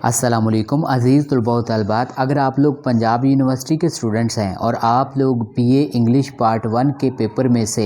अस्सलामुअलैकुम अज़ीज़ तलबा व तलबात, अगर आप लोग पंजाब यूनिवर्सिटी के स्टूडेंट्स हैं और आप लोग बीए इंग्लिश पार्ट 1 के पेपर में से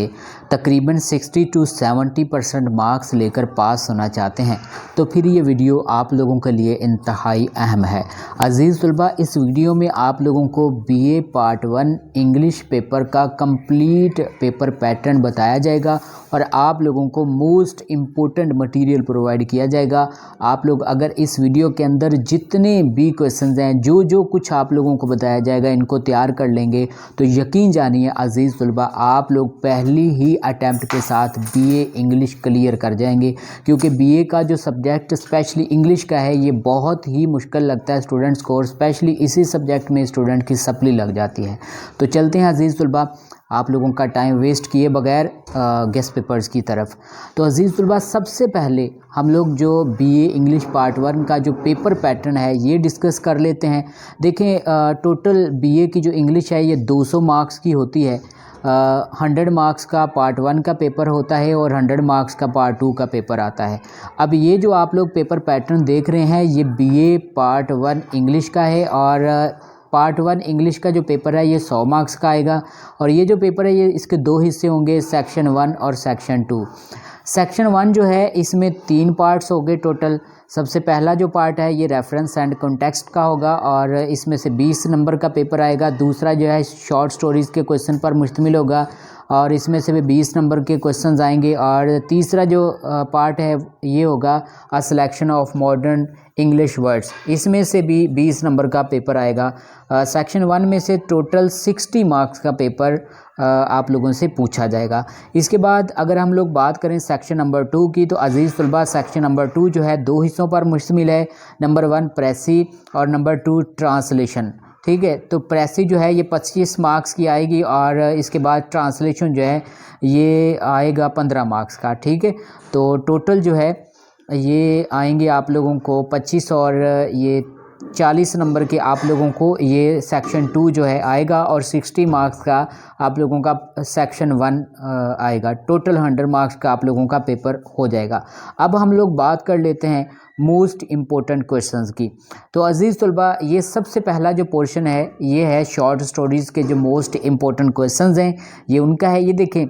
तकरीबन 60 to 70% मार्क्स लेकर पास होना चाहते हैं तो फिर ये वीडियो आप लोगों के लिए इंतहाई अहम है। अज़ीज़ तलबा, इस वीडियो में आप लोगों को बीए पार्ट 1 इंग्लिश पेपर का कंप्लीट पेपर पैटर्न बताया जाएगा और आप लोगों को मोस्ट इम्पोर्टेंट मटेरियल प्रोवाइड किया जाएगा। आप लोग अगर इस वीडियो के अंदर जितने भी क्वेश्चंस हैं, जो कुछ आप लोगों को बताया जाएगा, इनको तैयार कर लेंगे तो यकीन जानिए अज़ीज़ तलबा, आप लोग पहली ही अटैम्प्ट के साथ बीए इंग्लिश क्लियर कर जाएंगे। क्योंकि बीए का जो सब्जेक्ट स्पेशली इंग्लिश का है ये बहुत ही मुश्किल लगता है स्टूडेंट्स को, और स्पेशली इसी सब्जेक्ट में स्टूडेंट की सप्ली लग जाती है। तो चलते हैं अज़ीज़ तलबा, आप लोगों का टाइम वेस्ट किए बगैर गेस्ट पेपर्स की तरफ। तो अज़ीज़ तलबा, सबसे पहले हम लोग जो बीए इंग्लिश पार्ट 1 का जो पेपर पैटर्न है ये डिस्कस कर लेते हैं। देखें, टोटल बीए की जो इंग्लिश है ये 200 मार्क्स की होती है। 100 मार्क्स का पार्ट 1 का पेपर होता है और 100 मार्क्स का पार्ट 2 का पेपर आता है। अब ये जो आप लोग पेपर पैटर्न देख रहे हैं ये बीए पार्ट 1 इंग्लिश का है, और पार्ट 1 इंग्लिश का जो पेपर है ये 100 मार्क्स का आएगा। और ये जो पेपर है ये इसके दो हिस्से होंगे, सेक्शन 1 और सेक्शन 2। सेक्शन 1 जो है इसमें 3 पार्ट्स हो गए टोटल। सबसे पहला जो पार्ट है ये रेफरेंस एंड कॉन्टेक्स्ट का होगा और इसमें से 20 नंबर का पेपर आएगा। दूसरा जो है शॉर्ट स्टोरीज़ के क्वेश्चन पर मुश्तमिल होगा और इसमें से भी 20 नंबर के क्वेश्चंस आएंगे। और तीसरा जो पार्ट है ये होगा a selection of modern English words, इसमें से भी 20 नंबर का पेपर आएगा। सेक्शन 1 में से टोटल 60 मार्क्स का पेपर आप लोगों से पूछा जाएगा। इसके बाद अगर हम लोग बात करें सेक्शन नंबर 2 की, तो अज़ीज़ तलबा सेक्शन नंबर 2 जो है 2 हिस्सों पर मुश्तमिल है। नंबर 1 प्रेसी और नंबर 2 ट्रांसलेशन। ठीक है, तो प्रेसी जो है ये 25 मार्क्स की आएगी और इसके बाद ट्रांसलेशन जो है ये आएगा 15 मार्क्स का। ठीक है, तो टोटल जो है ये आएंगे आप लोगों को 25 और ये 40 नंबर के आप लोगों को ये सेक्शन 2 जो है आएगा, और 60 मार्क्स का आप लोगों का सेक्शन 1 आएगा। टोटल 100 मार्क्स का आप लोगों का पेपर हो जाएगा। अब हम लोग बात कर लेते हैं मोस्ट इम्पोर्टेंट क्वेश्चंस की। तो अज़ीज़ तलबा, ये सबसे पहला जो पोर्शन है ये है शॉर्ट स्टोरीज़ के जो मोस्ट इम्पोर्टेंट क्वेश्चंस हैं ये उनका है। ये देखें,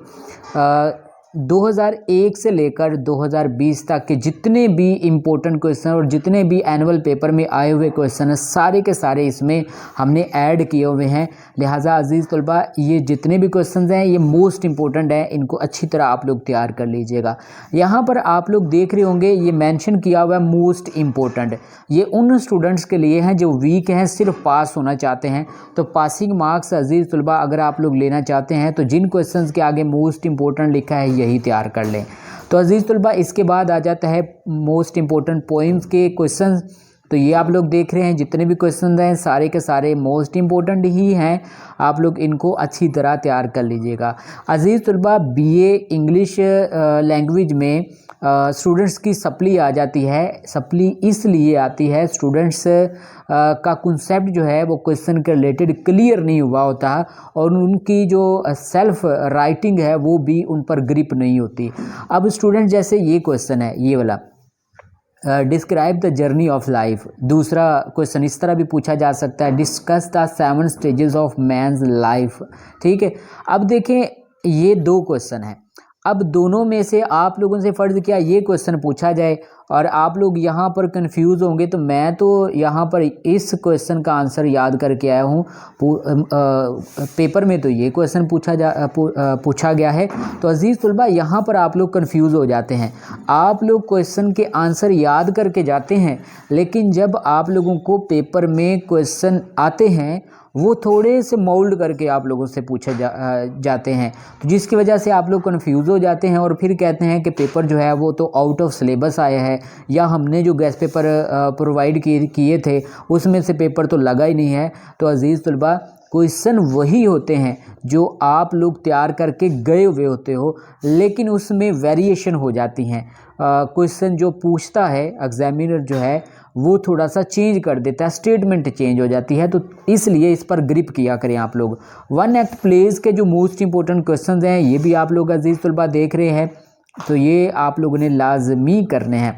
2001 से लेकर 2020 तक के जितने भी इम्पोर्टेंट क्वेश्चन और जितने भी एनुअल पेपर में आए हुए क्वेश्चन हैं सारे के सारे इसमें हमने ऐड किए हुए हैं। लिहाजा अज़ीज़ तलबा, ये जितने भी क्वेश्चन हैं ये मोस्ट इम्पोर्टेंट हैं, इनको अच्छी तरह आप लोग तैयार कर लीजिएगा। यहाँ पर आप लोग देख रहे होंगे ये मेंशन किया हुआ है मोस्ट इम्पोर्टेंट। ये उन स्टूडेंट्स के लिए हैं जो वीक हैं, सिर्फ पास होना चाहते हैं। तो पासिंग मार्क्स अज़ीज़ तलबा अगर आप लोग लेना चाहते हैं तो जिन क्वेश्चन के आगे मोस्ट इम्पोर्टेंट लिखा है यही तैयार कर लें। तो अज़ीज़ तलबा, इसके बाद आ जाता है मोस्ट इम्पोर्टेंट पोइम्स के क्वेश्चन। तो ये आप लोग देख रहे हैं जितने भी क्वेश्चन हैं सारे के सारे मोस्ट इम्पोर्टेंट ही हैं, आप लोग इनको अच्छी तरह तैयार कर लीजिएगा। अज़ीज़ तलबा, बीए इंग्लिश लैंग्वेज में स्टूडेंट्स की सप्ली आ जाती है। सप्ली इसलिए आती है स्टूडेंट्स का कॉन्सेप्ट जो है वो क्वेश्चन के रिलेटेड क्लियर नहीं हुआ होता और उनकी जो सेल्फ राइटिंग है वो भी उन पर ग्रिप नहीं होती। अब स्टूडेंट जैसे ये क्वेश्चन है ये वाला, describe the journey of life. दूसरा क्वेश्चन इस तरह भी पूछा जा सकता है, discuss the 7 stages of man's life. ठीक है, अब देखें ये 2 क्वेश्चन हैं। अब दोनों में से आप लोगों से फ़र्ज़ किया ये क्वेश्चन पूछा जाए और आप लोग यहाँ पर कंफ्यूज होंगे, तो मैं तो यहाँ पर इस क्वेश्चन का आंसर याद करके आया हूँ। पेपर में तो ये क्वेश्चन पूछा गया है। तो अज़ीज़ तलबा, यहाँ पर आप लोग कंफ्यूज हो जाते हैं। आप लोग क्वेश्चन के आंसर याद करके जाते हैं, लेकिन जब आप लोगों को पेपर में क्वेश्चन आते हैं वो थोड़े से मोल्ड करके आप लोगों से पूछे जाते हैं, तो जिसकी वजह से आप लोग कंफ्यूज हो जाते हैं और फिर कहते हैं कि पेपर जो है वो तो आउट ऑफ सिलेबस आया है, या हमने जो गेस्ट पेपर प्रोवाइड किए थे उसमें से पेपर तो लगा ही नहीं है। तो अज़ीज़ तलबा, क्वेश्चन वही होते हैं जो आप लोग तैयार करके गए हुए होते हो, लेकिन उसमें वेरिएशन हो जाती हैं। क्वेश्चन जो पूछता है एग्जामिनर जो है वो थोड़ा सा चेंज कर देता है, स्टेटमेंट चेंज हो जाती है, तो इसलिए इस पर ग्रिप किया करें आप लोग। 1 एक्ट प्लेज के जो मोस्ट इंपॉर्टेंट क्वेश्चंस हैं ये भी आप लोग अजीज़ तलबा देख रहे हैं, तो ये आप लोगों ने लाजमी करने हैं।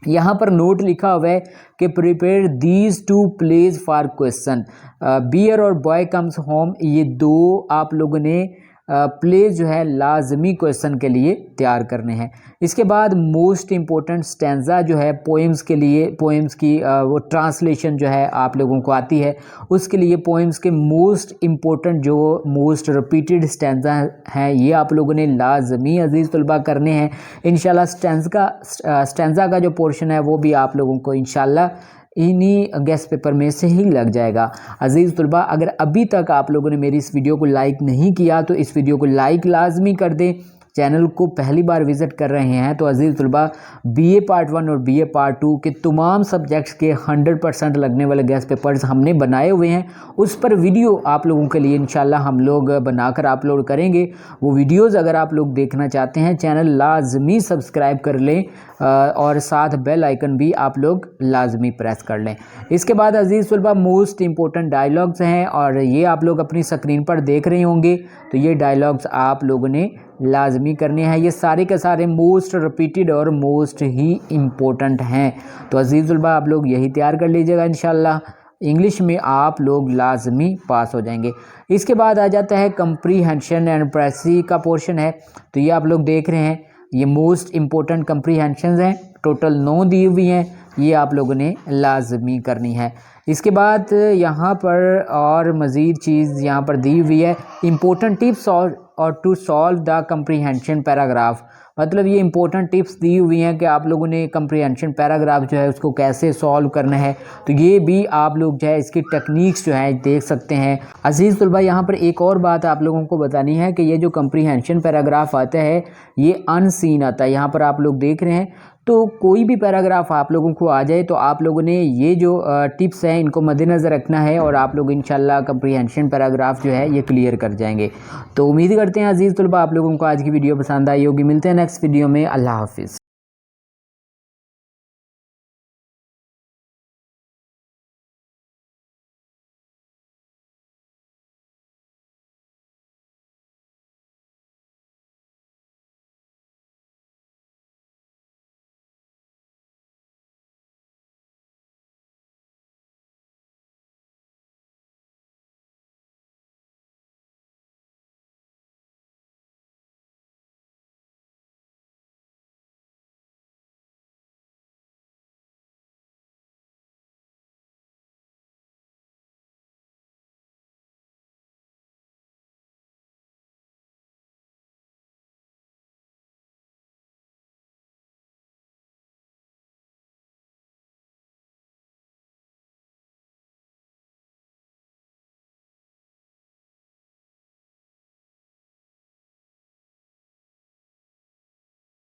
यहाँ पर नोट लिखा हुआ है कि prepare these two place for question. Bear और बॉय कम्स होम, ये दो आप लोगों ने प्लेस जो है लाजमी क्वेश्चन के लिए तैयार करने हैं। इसके बाद मोस्ट इम्पोर्टेंट स्टैंजा जो है पोएम्स के लिए, पोएम्स की वो ट्रांसलेशन जो है आप लोगों को आती है, उसके लिए पोएम्स के मोस्ट इम्पोर्टेंट जो मोस्ट रिपीटेड स्टैंजा हैं ये आप लोगों ने लाजमी अजीज़ तलबा करने हैं। इंशाल्लाह स्टैंजा का जो पोर्शन है वो भी आप लोगों को इंशाल्लाह इन्हीं गेस्ट पेपर में से ही लग जाएगा। अजीज़ तलबा, अगर अभी तक आप लोगों ने मेरी इस वीडियो को लाइक नहीं किया तो इस वीडियो को लाइक लाजमी कर दें। चैनल को पहली बार विज़िट कर रहे हैं तो अजीज़ तलबा, बीए पार्ट 1 और बीए पार्ट 2 के तमाम सब्जेक्ट्स के 100% लगने वाले गेस्ट पेपर्स हमने बनाए हुए हैं। उस पर वीडियो आप लोगों के लिए इंशाल्लाह हम लोग बनाकर अपलोड करेंगे। वो वीडियोज़ अगर आप लोग देखना चाहते हैं, चैनल लाजमी सब्सक्राइब कर लें और साथ बेल आइकन भी आप लोग लाजमी प्रेस कर लें। इसके बाद अजीज़ तलबा, मोस्ट इम्पोर्टेंट डायलॉग्स हैं और ये आप लोग अपनी स्क्रीन पर देख रहे होंगे। तो ये डायलॉग्स आप लोगों ने लाजमी करने हैं। ये सारे के सारे मोस्ट रिपीटेड और मोस्ट ही इम्पोर्टेंट हैं। तो अजीज़ तलबा, आप लोग यही तैयार कर लीजिएगा, इंशाल्लाह इंग्लिश में आप लोग लाजमी पास हो जाएंगे। इसके बाद आ जाता है कंप्रीहेंशन एंड प्रेसी का पोर्शन है। तो ये आप लोग देख रहे हैं, ये मोस्ट इम्पोर्टेंट कंप्रीहेंशन हैं, टोटल 9 दी हुई हैं, ये आप लोगों ने लाजमी करनी है। इसके बाद यहाँ पर और मज़ीद चीज़ यहाँ पर दी हुई है, इम्पोर्टेंट टिप्स और to solve the comprehension paragraph. मतलब ये इंपॉर्टेंट टिप्स दी हुई हैं कि आप लोगों ने कंप्रीहेंशन पैराग्राफ जो है उसको कैसे सॉल्व करना है। तो ये भी आप लोग जो है इसकी टेक्निक्स जो है देख सकते हैं। अजीज़ तलबा, यहाँ पर एक और बात आप लोगों को बतानी है कि ये जो कंप्रीहेंशन पैराग्राफ आता है ये अनसीन आता है। यहाँ पर आप लोग देख रहे हैं, तो कोई भी पैराग्राफ आप लोगों को आ जाए तो आप लोगों ने ये जो टिप्स हैं इनको मद्देनज़र रखना है और आप लोग इंशाल्लाह कंप्रीहेंशन पैराग्राफ जो है ये क्लियर कर जाएंगे। तो उम्मीद करते हैं अजीज़ तलबा आप लोगों को आज की वीडियो पसंद आई होगी। मिलते हैं नेक्स्ट वीडियो में। अल्लाह हाफिज़।